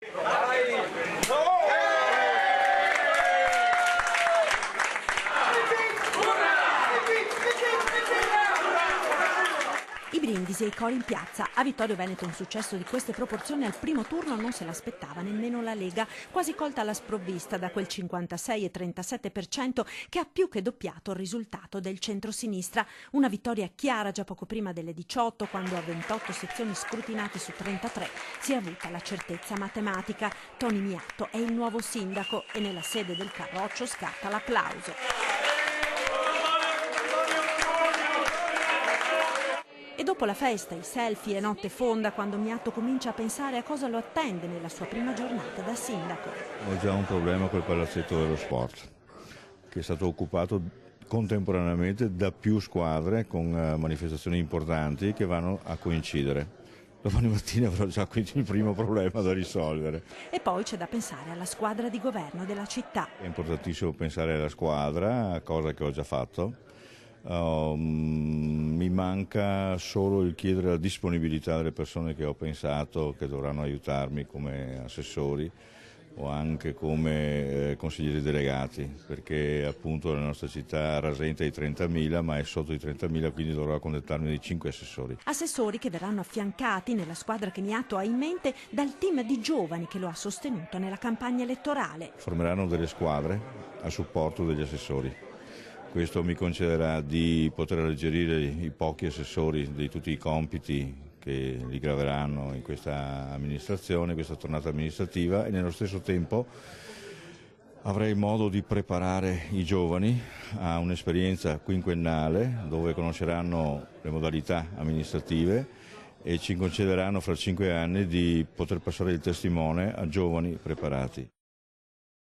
I brindisi e i cori in piazza. A Vittorio Veneto un successo di queste proporzioni al primo turno non se l'aspettava nemmeno la Lega, quasi colta alla sprovvista da quel 56,37% che ha più che doppiato il risultato del centro-sinistra. Una vittoria chiara già poco prima delle 18, quando a 28 sezioni scrutinate su 33 si è avuta la certezza matematica. Toni Miatto è il nuovo sindaco e nella sede del Carroccio scatta l'applauso. E dopo la festa, i selfie e notte fonda, quando Miatto comincia a pensare a cosa lo attende nella sua prima giornata da sindaco. Ho già un problema col palazzetto dello sport, che è stato occupato contemporaneamente da più squadre con manifestazioni importanti che vanno a coincidere. Domani mattina avrò già quindi il primo problema da risolvere. E poi c'è da pensare alla squadra di governo della città. È importantissimo pensare alla squadra, cosa che ho già fatto. Mi manca solo il chiedere la disponibilità delle persone che ho pensato che dovranno aiutarmi come assessori o anche come consiglieri delegati, perché appunto la nostra città rasenta i 30.000 ma è sotto i 30.000, quindi dovrò accontentarmi di 5 assessori. Assessori che verranno affiancati nella squadra che Miatto ha in mente dal team di giovani che lo ha sostenuto nella campagna elettorale. Formeranno delle squadre a supporto degli assessori. Questo mi concederà di poter alleggerire i pochi assessori di tutti i compiti che li graveranno in questa amministrazione, in questa tornata amministrativa, e nello stesso tempo avrei modo di preparare i giovani a un'esperienza quinquennale dove conosceranno le modalità amministrative e ci concederanno fra 5 anni di poter passare il testimone a giovani preparati.